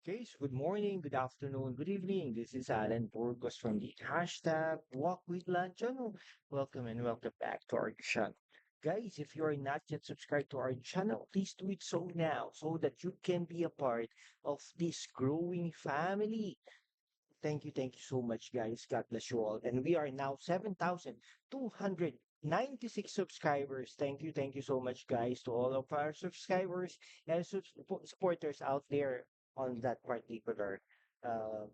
Okay, so good morning, good afternoon, good evening. This is Alan Burgos from the hashtag Walk with Lanchano. Welcome and welcome back to our channel. Guys, if you are not yet subscribed to our channel, please do it so now so that you can be a part of this growing family. Thank you so much, guys. God bless you all. And we are now 7,296 subscribers. Thank you so much, guys, to all of our subscribers and supporters out there on that particular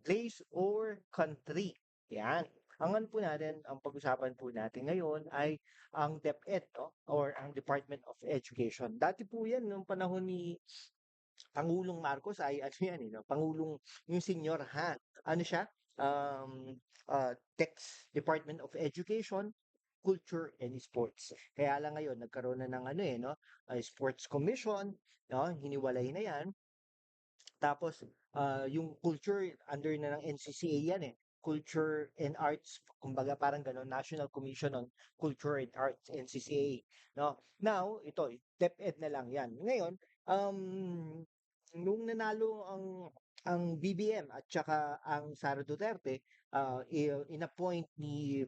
place or country. Yan. Ang ano po natin, ang pag-usapan po natin ngayon ay ang DepEd, no? Or ang Department of Education. Dati po yan, nung panahon ni Pangulong Marcos ay ano yan, no? Pangulong, yung senior ha, ano siya? Um, Text Department of Education, Culture and Sports. Kaya lang ngayon nagkaroon na ng ano no, Sports Commission, no? Hiniwalay na 'yan. Tapos yung culture under na ng NCCA 'yan Culture and Arts, kumbaga parang gano'n, National Commission on Culture and Arts, NCCA, no? Now, ito, DepEd na lang 'yan. Ngayon, um, nung nanalo ang BBM at saka ang Sara Duterte, inappoint ni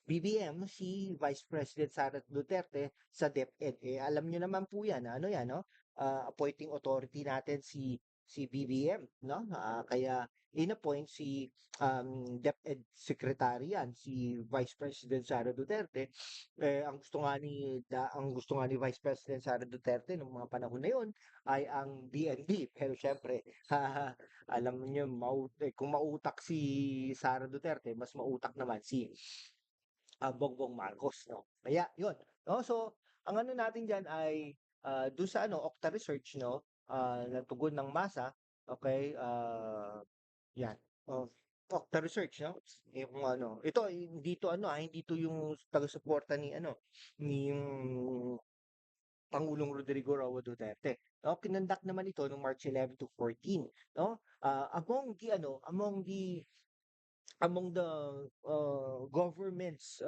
BBM si Vice President Sara Duterte sa DepEd. Alam niyo naman po 'yan, ano 'yan, no? Appointing authority natin si BBM, no? Kaya inappoint si DepEd Secretary yan, si Vice President Sara Duterte. Ang gusto nga ni Vice President Sara Duterte nung mga panahon na 'yon ay ang DND. Pero syempre, alam niyo kung mautak si Sara Duterte, mas mautak naman si Bongbong Marcos, no? Kaya yun, no? So, ang ano natin diyan ay do'n sa ano, Okta Research, no, natugon ng masa, okay, 'yan, oh, Okta Research, no? Yung ano, ito hindi 'to ano, hindi 'to yung taga-suporta ni ano, ni yung Pangulong Rodrigo Roa Duterte, no? Kinonduct naman ito noong March 11 to 14, no? Among the government's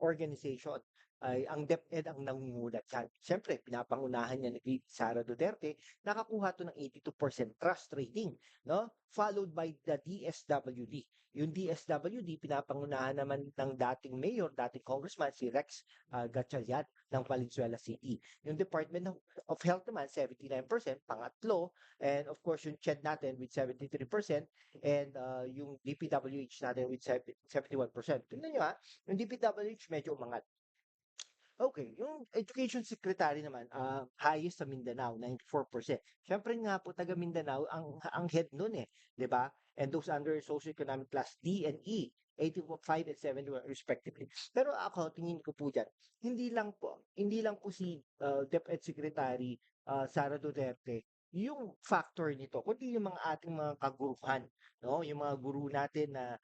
organization ay ang DepEd ang nangunguna diyan. Siyempre, pinapangunahan niya ni Sara Duterte, nakakuha to ng 82% trust rating, no? Followed by the DSWD. Yung DSWD, pinapangunahan naman ng dating mayor, dating congressman, si Rex Gatchalian ng Valenzuela City. Yung Department of Health naman, 79%, pangatlo, and of course, yung CHED natin with 73%, and yung DPWH natin with 71%. Tingnan nyo yung DPWH medyo umangat. Okay, yung Education Secretary naman, highest sa Mindanao, 94%. Siyempre nga po, taga Mindanao ang head nun 'di ba? And those under socioeconomic class D and E, 85 and 71 respectively. Pero ako, tingin ko po diyan, hindi lang po si DepEd Secretary Sara Duterte yung factor nito, kundi yung mga ating mga kaguruhan, no? Yung mga guru natin na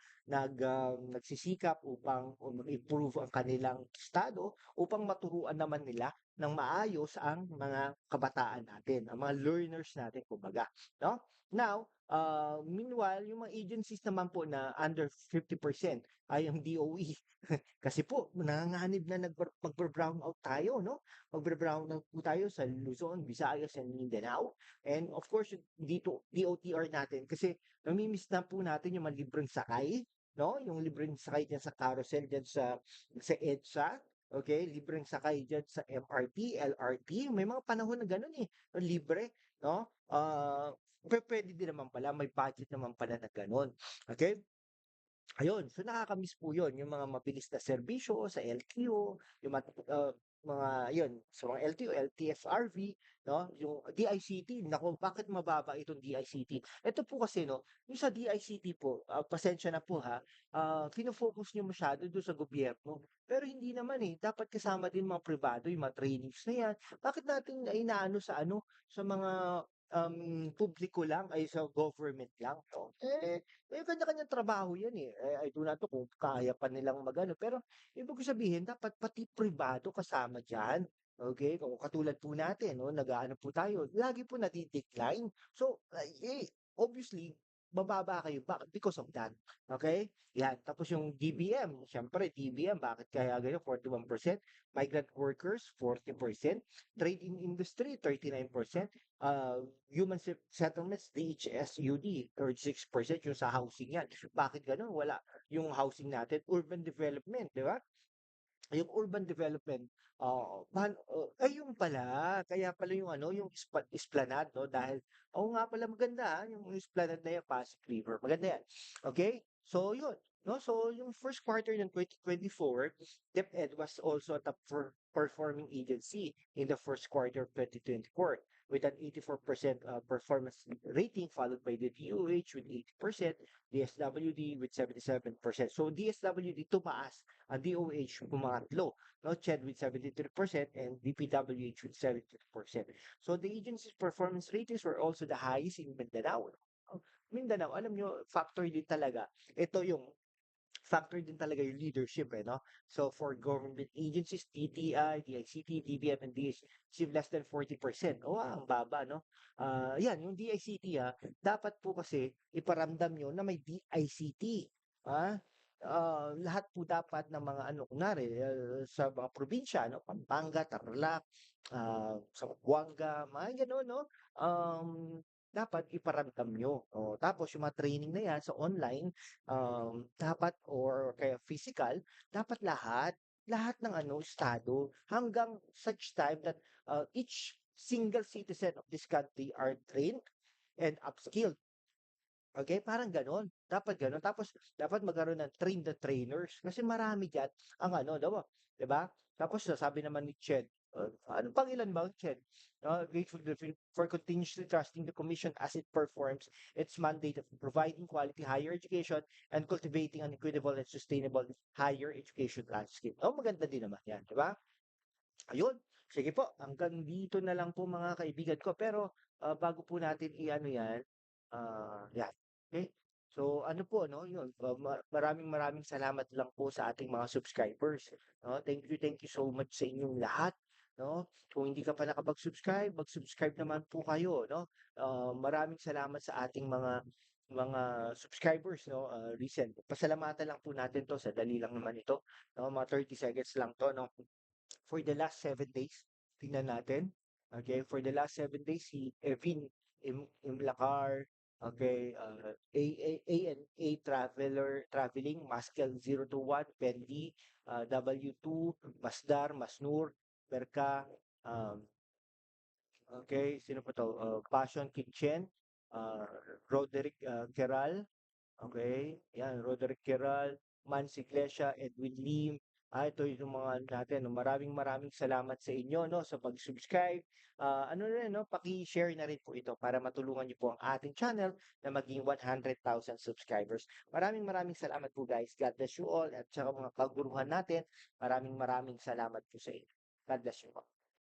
nagsisikap upang improve ang kanilang estado upang maturuan naman nila ng maayos ang mga kabataan natin, ang mga learners natin kumbaga, no? Now, meanwhile, yung mga agencies naman po na under 50% ay ang DOE. Kasi po, nanganganib na magbre-brown out tayo, no? Magbre-brown out po tayo sa Luzon, Visayas, and Mindanao. And of course, dito, DOTR natin kasi namimiss na po natin yung mga libreng sakay, no? Yung libreng sakay diyan sa carousel diyan sa EDSA, okay? Libreng sakay diyan sa MRT, LRT. May mga panahon na gano'n libre, no? Pupuwede din naman pala, may budget naman pala na gano'n, okay? Ayun, so nakakamiss po 'yun, yung mga mabilis na serbisyo sa LTO, yung mga 'yun, sa mga LTO, LTFRV, 'no, yung DICT, naku bakit mababa itong DICT? Ito po kasi 'no, yung sa DICT po, pasensya na po ha, fino-focus niyo masyado dun sa gobyerno, pero hindi naman, dapat kasama din mga pribado, yung mga trainees na 'yan. Bakit natin inaano sa ano, sa mga, publiko lang, ay sa government lang 'no? May kanya-kanyang trabaho 'yan, I do not know kung kaya pa nilang mag-ano, pero ibig ko sabihin dapat pati pribado kasama diyan, okey? Kung katulad po natin 'no, nag-aano po tayo, lagi po nade-decline. So, obviously bababa kayo. Bakit? Because of that. Okay? Yan. Tapos yung DBM, siyempre, DBM, bakit kaya ganyan? 41%. Migrant workers, 40%. Trading industry, 39%. Human settlements, DHSUD, 36%. Yung sa housing yan. Bakit ganun? Wala. Yung housing natin, urban development, di ba? Yung urban development, ayun pala, kaya pala yung ano, yung esplanade, no? Dahil, oo nga pala maganda, yung esplanade na yan, Pasig River. Maganda yan. Okay? So, yun. No? So, yung first quarter ng 2024, DepEd was also a top performing agency in the first quarter of 2024 with an 84% performance rating followed by the DOH with 80%, DSWD with 77%. So DSWD tumaas, ang DOH pumangatlo, no? CHED with 73% and DPWH with 73%. So the agency's performance ratings were also the highest in Mindanao. Mindanao, alam nyo, factor din talaga. Ito yung factor din talaga yung leadership, no? So for government agencies, DTI, DICT, DBM, and DH, receive less than 40%. Oh, ang baba, no? Yan, yung DICT, dapat po kasi iparamdam nyo na may DICT. Ah, lahat po dapat ng mga ano, kunwari, sa mga probinsya, no? Pampanga, Tarlac, Zamboanga, mga gano'n, no? Dapat iparamdam nyo. Tapos yung mga training na yan sa online, dapat or kaya physical, dapat lahat ng ano, estado, hanggang such time that each single citizen of this country are trained and upskilled. Okay, parang gano'n. Dapat gano'n. Tapos, dapat magkaroon ng train the trainers. Kasi marami dyan ang ano, daw, 'di ba? Tapos, sabi naman ni Ched, ano pangilan ba, Ched? Grateful for continuously trusting the Commission as it performs its mandate of providing quality higher education and cultivating an equitable and sustainable higher education landscape. Maganda din naman yan, 'di ba? Ayun, sige po, hanggang dito na lang po mga kaibigan ko. Pero bago po natin i-ano yan, yan. Okay? So ano po, no, yun, maraming salamat lang po sa ating mga subscribers. No? Thank you so much sa inyong lahat. No? Kung hindi ka pa nakapag-subscribe, mag-subscribe naman po kayo. No? Maraming salamat sa ating mga subscribers, no, recent. Pasalamatan lang po natin to, sa dali lang naman ito, no, mga 30 seconds lang to, no, for the last 7 days. Tingnan natin. Okay, for the last 7 days, si Evin Imlacar, okay, A Traveling, Maskel 021, Pendi, W2, Masdar, Masnur, Perka, um, okay, sino pa to? Passion Kitchen, uh, Roderick Keral, okay, yan, Roderick Keral, Mans Iglesia, Edwin Lim. Ito yung mga ano natin. No? Maraming salamat sa inyo, no, sa pag-subscribe. Ano na rin, no, paki-share na rin po ito para matulungan niyo po ang ating channel na maging 100,000 subscribers. Maraming salamat po, guys. God bless you all at saka mga kaguruhan natin. Maraming salamat po sa inyo. God bless you all.